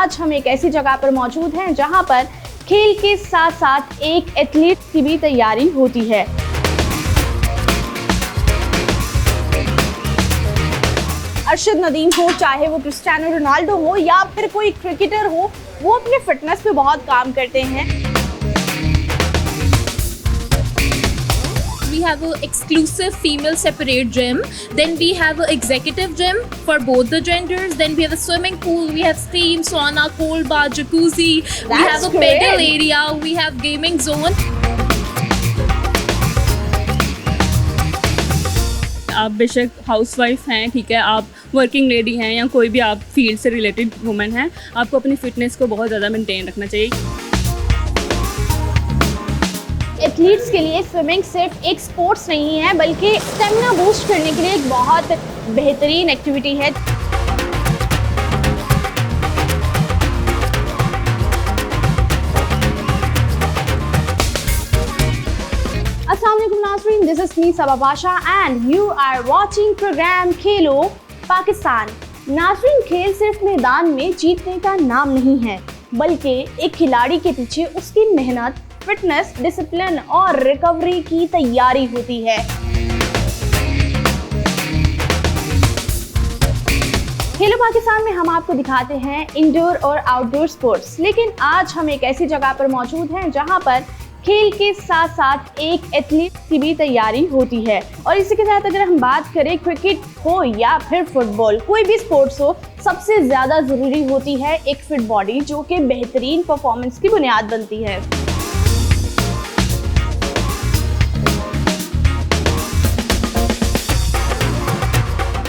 आज हम एक ऐसी जगह पर मौजूद हैं जहां पर खेल के साथ साथ एक एथलीट की भी तैयारी होती है। अरशद नदीम हो, चाहे वो क्रिस्टियानो रोनाल्डो हो या फिर कोई क्रिकेटर हो, वो अपने फिटनेस पे बहुत काम करते हैं। We have an exclusive female separate gym. Then we have an executive gym for both the genders. Then we have a swimming pool. We have steam, sauna, cold bath, jacuzzi. We have a pedal area. We have gaming zone. आप बेशक housewife हैं, ठीक है, आप working lady हैं या कोई भी आप फील्ड से रिलेटेड वुमेन हैं, आपको अपनी फिटनेस को बहुत ज़्यादा मेंटेन रखना चाहिए। एथलीट्स के लिए स्विमिंग सिर्फ एक स्पोर्ट्स नहीं है बल्कि स्टेमिना बूस्ट करने के लिए एक बहुत बेहतरीन एक्टिविटी है। अस्सलाम वालेकुम नाज़रीन, this is me Saba Basha and you are watching programme Khelo Pakistan. नाज़रीन, खेल सिर्फ मैदान में जीतने का नाम नहीं है बल्कि एक खिलाड़ी के पीछे उसकी मेहनत, फिटनेस, डिसिप्लिन और रिकवरी की तैयारी होती है। खेलो पाकिस्तान में हम आपको दिखाते हैं इंडोर और आउटडोर स्पोर्ट्स, लेकिन आज हम एक ऐसी जगह पर मौजूद हैं जहां पर खेल के साथ साथ एक एथलीट की भी तैयारी होती है। और इसी के साथ अगर हम बात करें क्रिकेट हो या फिर फुटबॉल, कोई भी स्पोर्ट्स हो, सबसे ज़्यादा ज़रूरी होती है एक फिट बॉडी जो कि बेहतरीन परफॉर्मेंस की बुनियाद बनती है।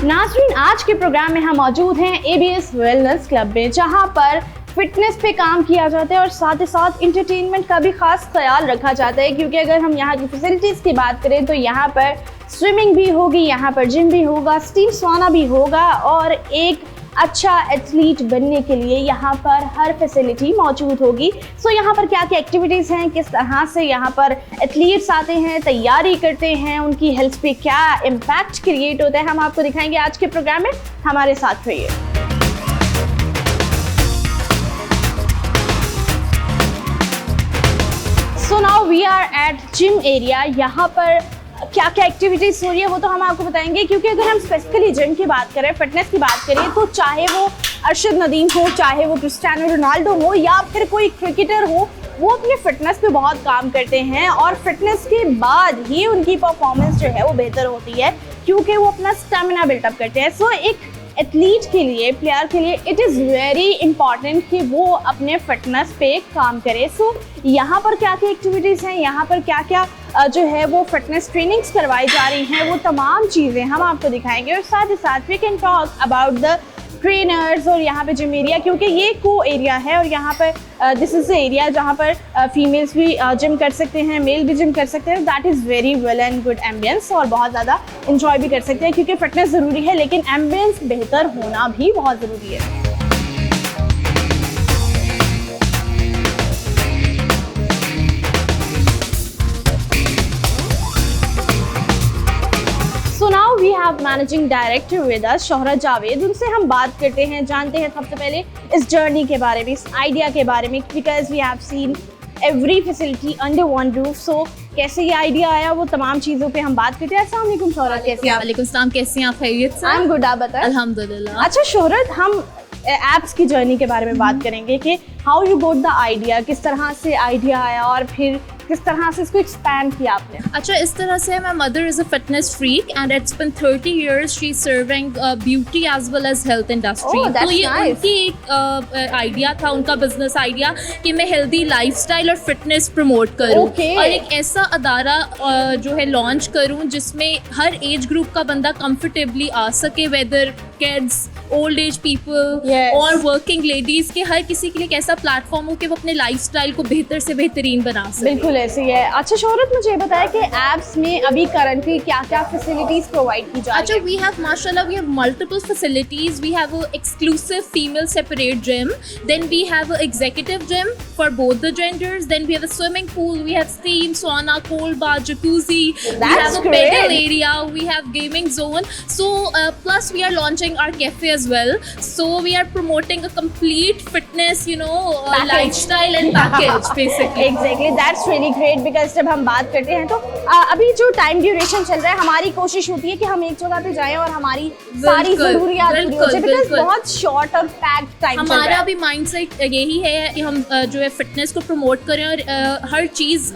नाज़रीन, आज के प्रोग्राम में हम मौजूद हैं ABS वेलनेस क्लब में, जहां पर फिटनेस पे काम किया जाता है और साथ ही साथ इंटरटेनमेंट का भी खास ख्याल रखा जाता है, क्योंकि अगर हम यहाँ की फैसिलिटीज़ की बात करें तो यहाँ पर स्विमिंग भी होगी, यहाँ पर जिम भी होगा, स्टीम सौना भी होगा और एक अच्छा एथलीट बनने के लिए यहाँ पर हर फैसिलिटी मौजूद होगी। सो यहाँ पर क्या क्या एक्टिविटीज़ हैं, किस तरह से यहाँ पर एथलीट्स आते हैं, तैयारी करते हैं, उनकी हेल्थ पे क्या इम्पैक्ट क्रिएट होता है, हम आपको दिखाएंगे आज के प्रोग्राम में। हमारे साथ रहिए। So now we are at gym area. यहाँ पर क्या क्या एक्टिविटीज़ हो रही है वो तो हम आपको बताएंगे, क्योंकि अगर हम स्पेसिफिकली जिम की बात करें, फिटनेस की बात करें, तो चाहे वो अरशद नदीम हो, चाहे वो क्रिस्टियानो रोनाल्डो हो या फिर कोई क्रिकेटर हो, वो अपने फिटनेस पे बहुत काम करते हैं और फिटनेस के बाद ही उनकी परफॉर्मेंस जो है वो बेहतर होती है, क्योंकि वो अपना स्टेमिना बिल्टअप करते हैं। सो एक एथलीट के लिए, प्लेयर के लिए इट इज़ वेरी इंपॉर्टेंट कि वो अपने फिटनेस पे काम करे। सो यहाँ पर क्या क्या एक्टिविटीज़ हैं, यहाँ पर क्या क्या जो है वो फिटनेस ट्रेनिंग्स करवाई जा रही हैं, वो तमाम चीज़ें हम आपको दिखाएंगे और साथ ही साथ we can talk about the trainers और यहाँ पे जिम एरिया, क्योंकि ये को एरिया है और यहाँ पर दिस इज़ द एरिया जहाँ पर फीमेल्स भी जिम कर सकते हैं, मेल भी जिम कर सकते हैं। That is very well and good ambience और बहुत ज़्यादा इंजॉय भी कर सकते हैं, क्योंकि फिटनेस ज़रूरी है लेकिन एम्बियंस बेहतर होना भी बहुत ज़रूरी है। Now we have managing director with us Shohrat Javed. उनसे हम बात करते हैं, जानते हैं सबसे पहले इस जर्नी के बारे में, इस आइडिया के बारे में, because we have seen every facility under one roof. So कैसे ये आइडिया आया, वो तमाम चीज़ों पे हम बात करते हैं। अस्सलाम वालेकुम शोहरत, कैसी हैं आप? वालेकुम सलाम, कैसी हैं आप? खैरियत से? आई एम गुड, आप बताएं। अल्हम्दुलिल्लाह। अच्छा शोहरत, हम एप्स की जर्नी के बारे में बात करेंगे कि how you got the idea, किस तरह से आइडिया आया और फिर किस तरह से इसको एक्सपैंड किया आपने? अच्छा, इस तरह से my mother is a fitness freak and it's been 30 years she serving beauty as well as health industry. तो ये उनकी एक आइडिया था, उनका बिजनेस आइडिया कि मैं हेल्दी लाइफस्टाइल और फिटनेस प्रमोट करूं और एक ऐसा अदारा जो है लॉन्च करूं जिसमें हर एज ग्रुप का बंदा कंफर्टेबली आ सके, whether kids, old age people और वर्किंग लेडीज़ के, हर किसी के लिए एक ऐसा ऐसा प्लेटफॉर्म हो कि वो अपने लाइफस्टाइल को बेहतर से बेहतरीन बना सके। बिल्कुल ऐसी है। अच्छा शोहरत, मुझे बताया कि एप्स में अभी करंटली क्या क्या फैसिलिटीज प्रोवाइड की जा रही अच्छा, है? we have mashallah, we have multiple facilities. We have a exclusive female separate gym. Then we have a executive gym for both the genders. Then we have a swimming pool. We have steam, sauna, cold bath, jacuzzi. We That's have a great. pedal area. We have gaming zone. So plus we are launching our cafe as well. So we are promoting a complete fitness, Package. lifestyle and package basically. Exactly, that's really great. Because जब हम बात करते हैं तो अभी जो time duration चल रहा है, हमारी कोशिश होती है कि हम एक जगह पे जाएं और हमारी सारी बिल्कुल, जरूरियात पूरी हो जाए, बिकॉज बिल्कुल। बहुत शॉर्ट और पैक्ड टाइम चल रहा हमारा है। भी माइंडसेट यही है कि हम जो है फिटनेस को प्रमोट करें और हर चीज़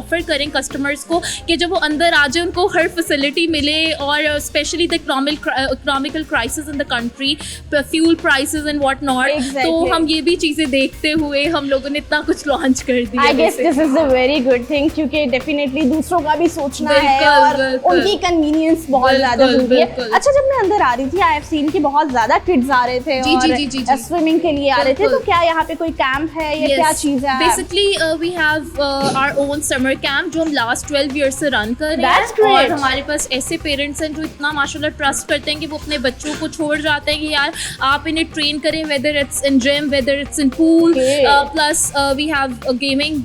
ऑफर करें कस्टमर्स को कि जब वो अंदर आ जाए उनको हर फैसिलिटी मिले। और specially the economical crisis in the country, fuel prices and what not, Exactly. तो हम ये भी चीज़ें देखते हुए हम लोगों ने इतना कुछ लॉन्च कर दिया। I guess this is a very good thing, क्योंकि डेफिनेटली दूसरों का भी सोचना है बिल्कुल, और बिल्कुल। उनकी कन्वीनियंस बहुत ज्यादा बिल्कुल, जरूरी है। बिल्कुल। अच्छा, जब मैं अंदर आ रही थी, आई हैव सीन कि बहुत ज्यादा किड्स आ रहे थे जी, और जी, जी, जी। स्विमिंग के लिए आ रहे थे, बिल्कुल। तो क्या यहाँ पे कोई कैंप है या क्या चीज है? Basically we have our own summer camp जो हम लास्ट 12 ईयर से रन कर रहे That's हैं। और great. हमारे पास ऐसे पेरेंट्स हैं जो इतना माशाल्लाह ट्रस्ट करते हैं कि वो अपने बच्चों को छोड़ जाते हैं कि यार आप इन्हें ट्रेन करें, whether it's in gym, whether it's in pool, Okay. Plus we have gaming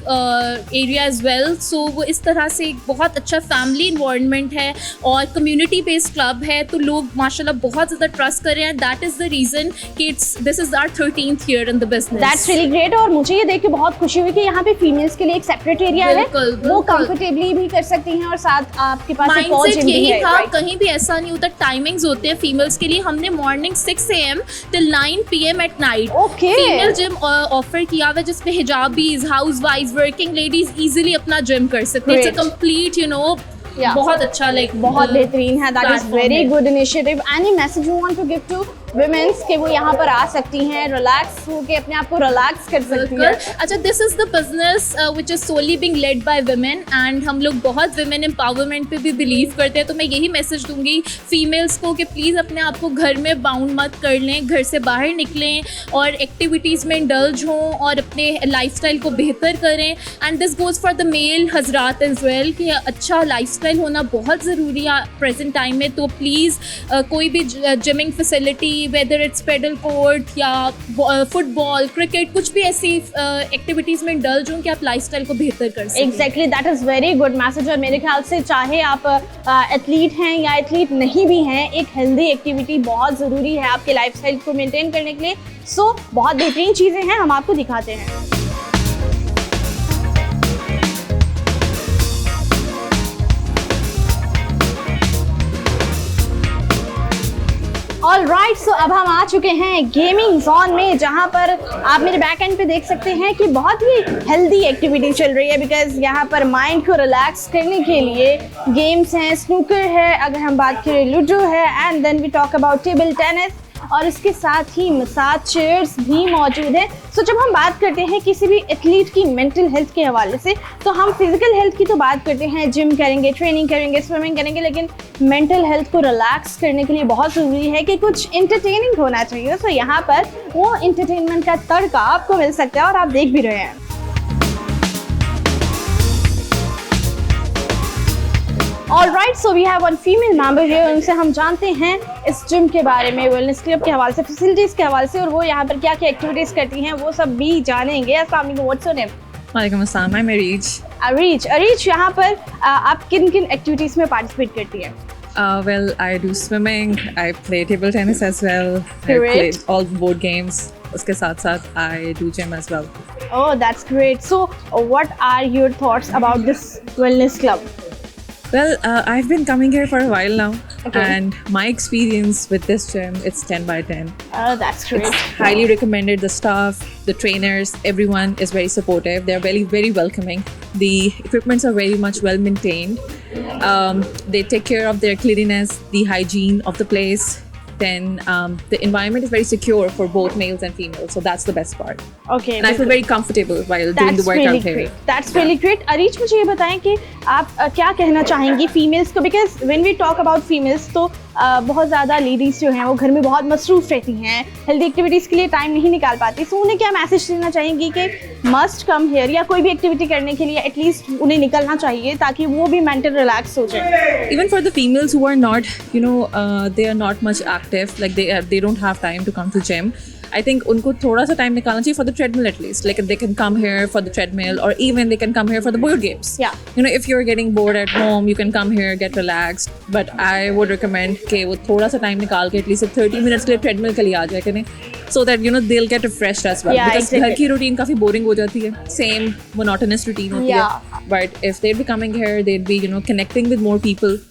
area as well. So वो इस तरह से एक बहुत अच्छा फैमिली इन्वायरमेंट है और कम्युनिटी बेस्ड क्लब है, तो लोग माशाल्लाह बहुत ज़्यादा ट्रस्ट कर रहे हैं। दैट इज़ द रीज़न कि this is our 13th year in the business. That's really great. और मुझे ये देख के बहुत खुशी हुई कि यहाँ पे फीमेल्स के लिए एक सेपरेट एरिया है, बिल्कुल, वो बिल्कुल। कंफर्टेबली भी कर सकती हैं और साथ आपके पास एक और माइंडसेट जिम भी यही है, था, right? कहीं भी ऐसा नहीं होता। टाइमिंग्स होते हैं फीमेल्स के लिए, हमने morning 6 AM till 9 PM at night Okay. Female gym offer किया हुआ है, जिसमें हिजाबीज, house wife, working ladies easily अपना जिम कर सकते हैं। It's a Great. Complete Yeah. बहुत अच्छा बहुत बेहतरीन है। दैट इज platform वेरी है। Good initiative. Any message you want to give to womens कि वो यहाँ पर आ सकती हैं, रिलैक्स होके अपने आप को रिलैक्स कर सकती बिल्कुल। है? अच्छा, this is the business which is solely being led by women and हम लोग बहुत वुमेन एम्पावरमेंट पे भी बिलीव करते हैं। तो मैं यही मैसेज दूंगी फीमेल्स को कि प्लीज़ अपने आप को घर में बाउंड मत कर लें, घर से बाहर निकलें और एक्टिविटीज़ में इंडल्ज हों और अपने लाइफस्टाइल को बेहतर करें। And this goes for the male हजरात एज वेल कि अच्छा लाइफस्टाइल होना बहुत ज़रूरी है प्रेजेंट टाइम में। तो प्लीज़ कोई भी gymming facility, whether it's pedal court या फुटबॉल, क्रिकेट, कुछ भी ऐसी एक्टिविटीज़ में इंडल्ज हों कि आप लाइफस्टाइल को बेहतर कर सकें। Exactly, that is very good message. और मेरे ख्याल से चाहे आप एथलीट हैं या एथलीट नहीं भी हैं, एक हेल्दी एक्टिविटी बहुत ज़रूरी है आपके लाइफस्टाइल को मेंटेन करने के लिए। सो बहुत बेहतरीन चीज़ें हैं, हम आपको दिखाते हैं। ऑल राइट, सो अब हम आ चुके हैं गेमिंग जोन में, जहाँ पर आप मेरे बैक एंड पे देख सकते हैं कि बहुत ही हेल्दी एक्टिविटी चल रही है। बिकॉज यहाँ पर माइंड को रिलैक्स करने के लिए गेम्स हैं, स्नूकर है, अगर हम बात करें लूडो है, and then we talk about table tennis, और इसके साथ ही मसाज चेयर्स भी मौजूद है। सो जब हम बात करते हैं किसी भी एथलीट की मेंटल हेल्थ के हवाले से, तो हम फिजिकल हेल्थ की तो बात करते हैं, जिम करेंगे, ट्रेनिंग करेंगे, स्विमिंग करेंगे, लेकिन मेंटल हेल्थ को रिलैक्स करने के लिए बहुत ज़रूरी है कि कुछ इंटरटेनिंग होना चाहिए। तो यहाँ पर वो इंटरटेनमेंट का तड़का आपको मिल सकता है और आप देख भी रहे हैं। All right, so we have one female member here, उनसे हम जानते हैं इस जिम के बारे में, वेलनेस क्लब के हवाले से, फैसिलिटीज़ के हवाले से, और वो यहाँ पर क्या क्या एक्टिविटीज़ करती हैं वो सब भी जानेंगे। अस्सलाम वालेकुम, व्हाट्स योर नेम? वालेकुम अस्सलाम, I'm Arij. अरीज, यहाँ पर आप किन किन एक्टिविटीज़ में पार्टिसिपेट करती हैं? Well, I do swimming, I play table tennis as well, I Great. play all board games. उसके साथ साथ I do gym as well. Oh, that's great. So, what are your thoughts about this wellness club? Well, I've been coming here for a while now, Okay. and my experience with this gym, it's 10 by 10. Oh, that's great. It's highly recommended. The staff, the trainers, everyone is very supportive. They're very, very welcoming. The equipments are very much well maintained. They take care of their cleanliness, the hygiene of the place. Then the environment is very secure for both males and females. So that's the best part. Okay. And I feel very comfortable while doing the workout here. That's really great. Areej, मुझे ये बताएं कि आप क्या कहना चाहेंगी females को, because when we talk about females तो बहुत ज़्यादा लेडीज़ जो हैं वो घर में बहुत मसरूफ़ रहती हैं, हेल्दी एक्टिविटीज़ के लिए टाइम नहीं निकाल पाती, सो उन्हें क्या मैसेज देना चाहेंगी कि मस्ट कम हेयर या कोई भी एक्टिविटी करने के लिए एटलीस्ट उन्हें निकलना चाहिए ताकि वो भी मेंटल रिलैक्स हो जाए? Even for the females who are not, they are not much active, like they don't have time to come to gym. I think उनको थोड़ा सा टाइम निकालना चाहिए for the treadmill at least. Like they can come here for the treadmill, or even they can come here for the board games. Yeah. If you're getting bored at home, you can come here, get relaxed. But I would recommend कि वो थोड़ा सा time निकाल के at least 30 minutes के लिए treadmill के लिए आ जाए करें, so that they'll get refreshed as well. Yeah, because exactly. घर की routine काफी boring हो जाती है, same monotonous routine होती है. Yeah. But if they'd be coming here, they'd be connecting with more people.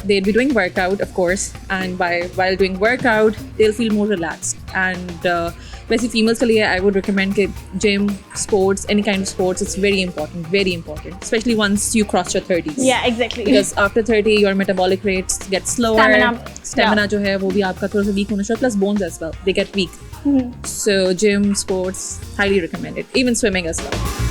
They'll be doing workout, of course, and while doing workout, they'll feel more relaxed. And वैसे females के लिए I would recommend कि gym, sports, any kind of sports, it's very important, especially once you cross your 30s. Yeah, exactly. Because after 30, your metabolic rates get slower. Stamina जो है वो भी आपका थोड़ा सा weak होना शुरू, plus bones as well, they get weak. So gym, sports, highly recommended. Even swimming as well.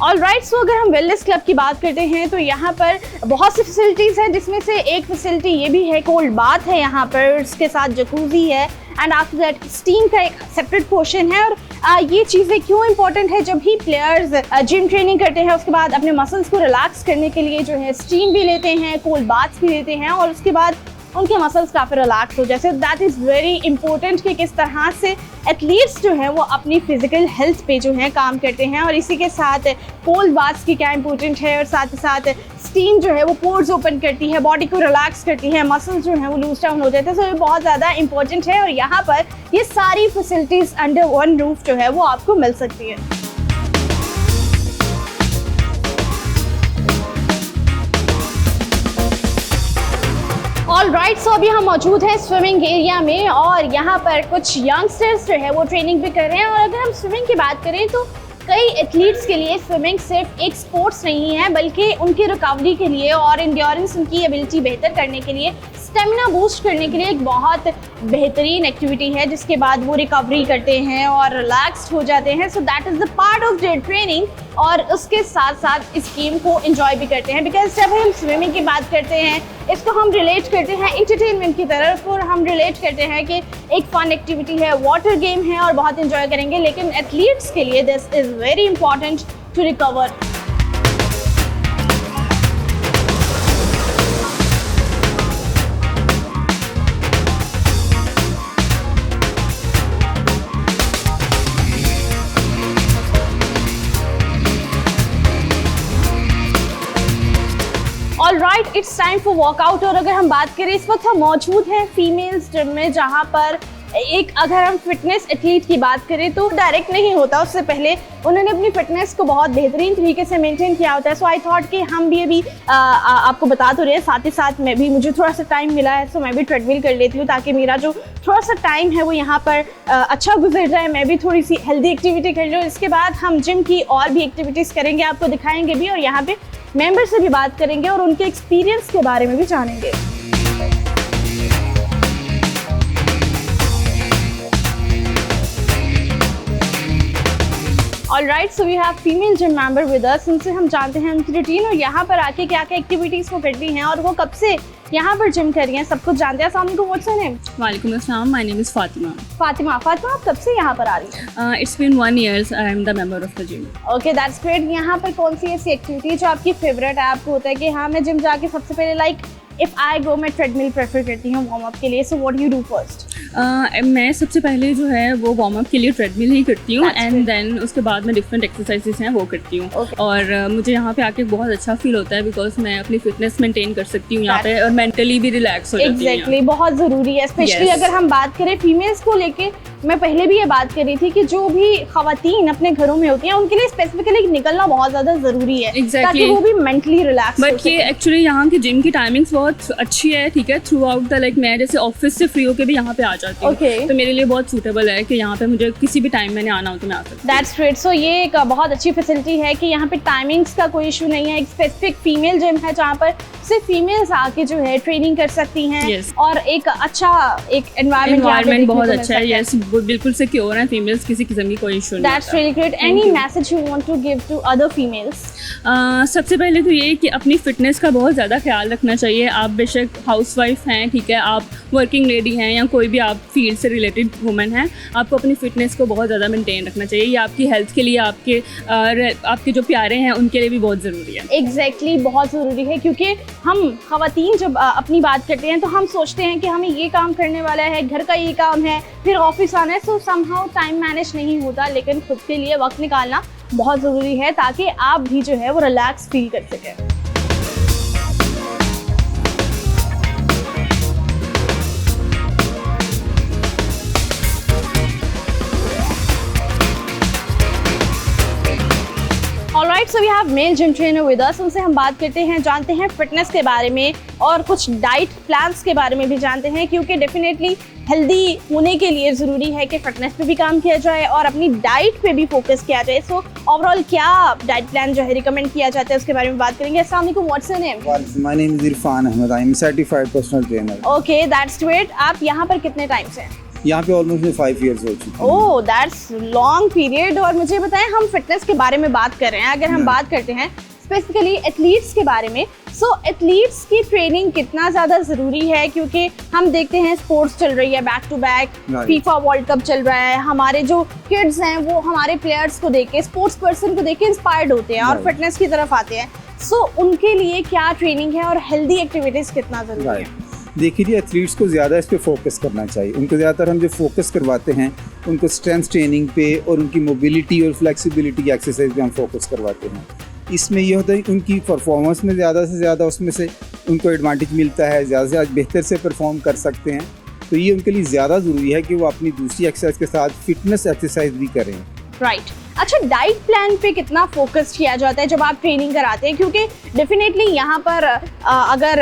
Alright, so अगर हम वेलनेस क्लब की बात करते हैं तो यहाँ पर बहुत सी फैसिलिटीज़ हैं, जिसमें से एक फैसिलिटी ये भी है, कोल्ड बाथ है यहाँ पर, उसके साथ जकूजी है, एंड आफ्टर दैट स्टीम का एक सेपरेट पोर्शन है। और ये चीज़ें क्यों इंपॉर्टेंट है, जब भी प्लेयर्स जिम ट्रेनिंग करते हैं उसके बाद अपने मसल्स को रिलैक्स करने के लिए जो है स्टीम भी लेते हैं, कोल्ड बाथ भी लेते हैं, और उसके बाद उनके मसल्स काफ़ी रिलैक्स हो जाते हैं। दैट इज़ वेरी इंपॉर्टेंट कि किस तरह से एथलीट्स जो हैं वो अपनी फिजिकल हेल्थ पे जो है काम करते हैं, और इसी के साथ कोल्ड बाथ्स की क्या इंपॉर्टेंट है, और साथ ही साथ स्टीम जो है वो पोर्स ओपन करती है, बॉडी को रिलैक्स करती है, मसल्स जो हैं वो लूज डाउन हो जाते हैं। सो ये बहुत ज़्यादा इंपॉर्टेंट है, और यहाँ पर ये सारी फैसिलिटीज़ अंडर वन रूफ जो है वो आपको मिल सकती है। ऑलराइट, सो अभी हम मौजूद हैं स्विमिंग एरिया में, और यहाँ पर कुछ यंगस्टर्स जो है वो ट्रेनिंग भी कर रहे हैं। और अगर हम स्विमिंग की बात करें तो कई एथलीट्स के लिए स्विमिंग सिर्फ एक स्पोर्ट्स नहीं है, बल्कि उनकी रिकवरी के लिए और इंड्योरेंस, उनकी एबिलिटी बेहतर करने के लिए, स्टेमिना बूस्ट करने के लिए एक बहुत बेहतरीन एक्टिविटी है, जिसके बाद वो रिकवरी करते हैं और रिलैक्स्ड हो जाते हैं। So that is the part of their training, और उसके साथ साथ इस गेम को एंजॉय भी करते हैं। बिकॉज जब हम स्विमिंग की बात करते हैं, इसको हम रिलेट करते हैं एंटरटेनमेंट की तरफ, और हम रिलेट करते हैं कि एक फन एक्टिविटी है, वाटर गेम है और बहुत एंजॉय करेंगे। लेकिन एथलीट्स के लिए this is very important to recover. Alright, it's time for workout. और अगर हम बात करें, इस वक्त हम मौजूद हैं फीमेल्स जिम में, जहां पर एक, अगर हम फिटनेस एथलीट की बात करें तो डायरेक्ट नहीं होता, उससे पहले उन्होंने अपनी फिटनेस को बहुत बेहतरीन तरीके से मेंटेन किया होता है। सो आई थॉट कि हम भी अभी आपको बता तो रहे, साथ ही साथ मैं भी, मुझे थोड़ा सा टाइम मिला है, सो मैं भी ट्रेडमिल कर लेती हूँ, ताकि मेरा जो थोड़ा सा टाइम है वो यहाँ पर अच्छा गुजर जाए, मैं भी थोड़ी सी हेल्दी एक्टिविटी कर लूँ। इसके बाद हम जिम की और भी एक्टिविटीज़ करेंगे, आपको दिखाएंगे भी, और यहाँ पे मेंबर से भी बात करेंगे और उनके एक्सपीरियंस के बारे में भी जानेंगे। Alright, so we have female gym member with us, उनसे हम जानते हैं उनकी रूटीन और यहाँ पर आके क्या क्या एक्टिविटीज़ वो करती हैं, और वो कब से यहाँ पर जिम कर रही हैं, सब कुछ जानते हैं। अस्सलाम वालेकुम, व्हाट्स योर नेम? वालेकुम अस्सलाम, my name is Fatima. Fatima, आप कब से यहाँ पर आ रही हैं? It's been 1 year I am the member of the gym. Okay, that's great. यहाँ पर कौन सी ऐसी एक्टिविटी है जो आपकी फेवरेट है? आपको होता है कि हाँ, मैं जिम जाके सबसे पहले लाइक इफ़ आई गो, मैं ट्रेडमिल प्रेफर करती हूँ वार्म अप के लिए, so what you do first? मैं सबसे पहले जो है वो वार्म अप के लिए ट्रेडमिल ही करती हूँ, एंड देन उसके बाद मैं डिफरेंट एक्सरसाइजेस हैं वो करती हूँ। और मुझे यहाँ पे आके बहुत अच्छा फील होता है, बिकॉज मैं अपनी फिटनेस मेंटेन कर सकती हूँ यहाँ पे, और मेंटली भी रिलैक्स हो जाती हूँ। एग्जैक्टली, बहुत ज़रूरी है, स्पेशली अगर हम बात करें फीमेल्स को लेके, मैं पहले भी ये बात कर रही थी कि जो भी खवातीन अपने घरों में होती हैं उनके लिए स्पेसिफिकली निकलना बहुत ज़्यादा ज़रूरी है ताकि वो भी मेंटली रिलैक्स हो सके। ये एक्चुअली यहाँ की जिम की टाइमिंग्स बहुत अच्छी है, ठीक है, थ्रू आउट द लाइक मैं जैसे ऑफिस से फ्री होकर भी यहाँ पे आ जाती हूँ, तो मेरे लिए बहुत सूटेबल है कि यहाँ पे मुझे किसी भी टाइम मैंने आना हो तो मैं आ सकती हूँ। That's great. सो ये एक बहुत अच्छी फैसिलिटी है कि यहाँ पे टाइमिंग्स का कोई इशू नहीं है। एक स्पेसिफिक फीमेल जिम है जहाँ पर सिर्फ फीमेल्स आके जो है ट्रेनिंग कर सकती हैं Yes. और एक अच्छा एक एनवायरनमेंट बहुत अच्छा है। यस, बिल्कुल सिक्योर है, फीमेल्स किसी किस्म की कोई इशू नहीं। That's really great. Any message you want to give to other females? सबसे पहले तो ये कि अपनी फिटनेस का बहुत ज़्यादा ख्याल रखना चाहिए। आप बेशक हाउसवाइफ हैं, ठीक है, आप वर्किंग लेडी हैं या कोई भी आप फील्ड से रिलेटेड वुमेन हैं, आपको अपनी फिटनेस को बहुत ज़्यादा मेंटेन रखना चाहिए। ये आपकी हेल्थ के लिए, आपके जो प्यारे हैं उनके लिए भी बहुत ज़रूरी है। एग्जैक्टली बहुत ज़रूरी है क्योंकि हम ख़वातीन जब अपनी बात करते हैं तो हम सोचते हैं कि हमें ये काम करने वाला है, घर का ये काम है, फिर ऑफिस आना है, सो समहाउ टाइम मैनेज नहीं होता। लेकिन खुद के लिए वक्त निकालना बहुत ज़रूरी है ताकि आप भी जो है वो रिलैक्स फील कर सकें। Alright, so we have male gym trainer with us. उनसे हम बात करते हैं, जानते हैं फिटनेस के बारे में और कुछ डाइट प्लान्स के बारे में भी जानते हैं क्योंकि डेफिनेटली हेल्दी होने के लिए ज़रूरी है कि फिटनेस पे भी काम किया जाए और अपनी डाइट पे भी फोकस किया जाए। सो ओवरऑल क्या डाइट प्लान जो है रिकमेंड किया जाता है उसके बारे में बात करेंगे। अस्सलाम वालेकुम, what's your name? My name is Irfan Ahmed, I am certified personal trainer. Okay, that's great. आप यहाँ पर कितने टाइम से हैं? यहाँ पे ऑलमोस्ट 5 इयर्स हो चुके हैं। ओह, दैट्स लॉन्ग पीरियड। और मुझे बताएं, हम फिटनेस के बारे में बात कर रहे हैं, अगर हम बात करते हैं स्पेसिफिकली एथलीट्स के बारे में, सो एथलीट्स की ट्रेनिंग कितना ज़्यादा ज़रूरी है क्योंकि हम देखते हैं स्पोर्ट्स चल रही है back to back, FIFA World Cup चल रहा है, हमारे जो किड्स हैं वो हमारे प्लेयर्स को देख के, स्पोर्ट्स पर्सन को देख के इंस्पायर्ड होते हैं और फिटनेस की तरफ आते हैं। सो उनके लिए क्या ट्रेनिंग है और हेल्दी एक्टिविटीज़ कितना ज़रूरी है? देखिए जी, एथलीट्स को ज़्यादा इस पे फोकस करना चाहिए। उनको ज़्यादातर हम जो फोकस करवाते हैं उनको स्ट्रेंथ ट्रेनिंग पे और उनकी मोबिलिटी और फ्लेक्सिबिलिटी की एक्सरसाइज पे हम फोकस करवाते हैं। इसमें ये होता है कि उनकी परफॉर्मेंस में ज़्यादा से ज़्यादा उसमें से उनको एडवांटेज मिलता है, ज़्यादा से ज़्यादा बेहतर से परफॉर्म कर सकते हैं। तो ये उनके लिए ज़्यादा ज़रूरी है कि वो अपनी दूसरी एक्सरसाइज के साथ फिटनेस एक्सरसाइज भी करें। राइट। अच्छा, डाइट प्लान पे कितना फोकस किया जाता है जब आप ट्रेनिंग कराते हैं क्योंकि डेफिनेटली यहाँ पर अगर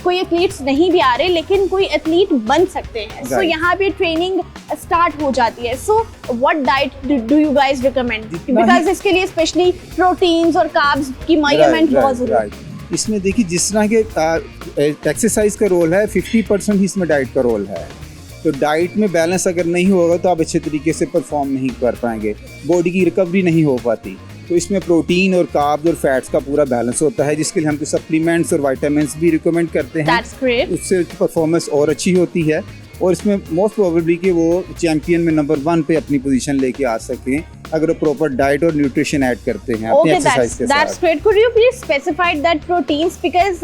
कोई एथलीट्स नहीं भी आ रहे लेकिन कोई एथलीट बन सकते हैं, सो यहाँ पे ट्रेनिंग स्टार्ट हो जाती है। So what diet do you guys recommend? Because इसके लिए स्पेशली प्रोटीन्स और कार्ब्स की मेजरमेंट बहुत जरूरी है। इसमें देखिए, जिस तरह के एक्सरसाइज का रोल है 50% ही इसमें डाइट का रोल है। तो डाइट में बैलेंस अगर नहीं होगा तो आप अच्छे तरीके से परफॉर्म नहीं कर पाएंगे, बॉडी की रिकवरी नहीं हो पाती। तो इसमें प्रोटीन और कार्ब्स और फैट्स का पूरा बैलेंस होता है जिसके लिए हम कुछ सप्लीमेंट्स और विटामिन्स भी रिकमेंड करते हैं। उससे परफॉर्मेंस और अच्छी होती है और इसमें मोस्ट प्रोबेबली कि वो चैंपियन में नंबर 1 पे अपनी पोजीशन लेके आ सकें अगर वो प्रॉपर डाइट और न्यूट्रिशन ऐड करते हैं अपनी एक्सरसाइज के साथ। That's great. Could you please specify that proteins, because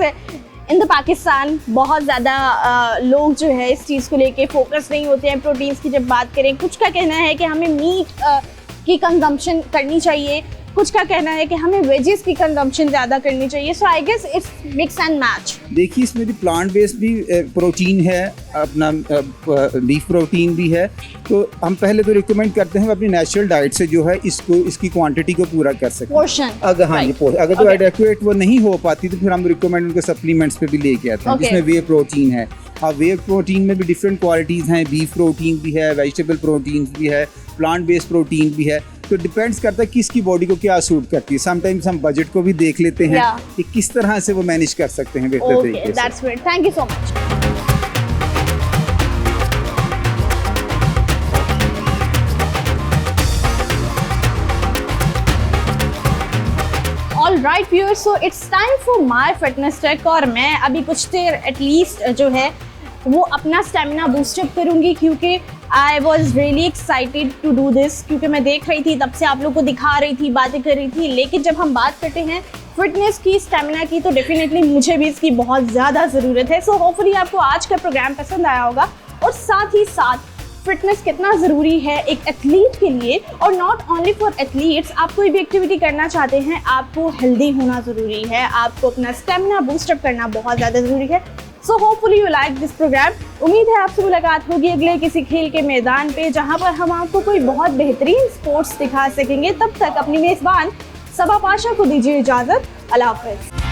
in the Pakistan बहुत ज़्यादा लोग जो है इस चीज़ को लेके फोकस नहीं होते हैं। प्रोटीन्स की जब बात करें, कुछ का कहना है कि हमें मीट की कंजम्पशन करनी चाहिए, कुछ का कहना है कि हमें वेजेस की कंजम्पशन ज़्यादा करनी चाहिए। So I guess it's mix and match. देखिए, इसमें भी प्लांट बेस्ड भी प्रोटीन है, अपना बीफ प्रोटीन भी है। तो हम पहले तो रिकमेंड करते हैं अपनी नेचुरल डाइट से जो है इसकी क्वांटिटी को पूरा कर सकें। अगर अगर तो एडेक्वेट वो नहीं हो पाती तो फिर हम रिकमेंड उनके सप्लीमेंट्स पे भी लेके आते हैं जिसमें वे प्रोटीन है। और वे प्रोटीन में भी डिफरेंट क्वालिटीज़ हैं, बीफ प्रोटीन भी है, वेजिटेबल प्रोटीन भी है, प्लांट बेस्ड प्रोटीन भी है। तो डिपेंड्स करता है किसकी बॉडी को क्या सूट करती है। समटाइम्स हम बजट को भी देख लेते हैं कि किस तरह से वो मैनेज कर सकते हैं बेहतर तरीके से। That's great, thank you so much. All right viewers, so it's time for my fitness track और मैं अभी कुछ देर एटलीस्ट जो है वो अपना स्टेमिना बूस्टअप करूँगी क्योंकि I was really excited to do this, क्योंकि मैं देख रही थी तब से आप लोग को दिखा रही थी, बातें कर रही थी। लेकिन जब हम बात करते हैं फिटनेस की, स्टेमिना की, तो डेफिनेटली मुझे भी इसकी बहुत ज़्यादा ज़रूरत है। सो होपफुली आपको आज का प्रोग्राम पसंद आया होगा और साथ ही साथ फिटनेस कितना ज़रूरी है एक एथलीट के लिए। और नॉट ओनली फॉर एथलीट्स, आप कोई भी एक्टिविटी करना चाहते हैं आपको हेल्दी होना ज़रूरी है, आपको अपना स्टेमिना बूस्टअप करना बहुत ज़्यादा ज़रूरी है। So hopefully you like this programme. उम्मीद है आपसे मुलाकात होगी अगले किसी खेल के मैदान पे, जहाँ पर हम आपको कोई बहुत बेहतरीन स्पोर्ट्स दिखा सकेंगे। तब तक अपनी मेजबान सबा पाशा को दीजिए इजाजत। अल्लाह हाफिज।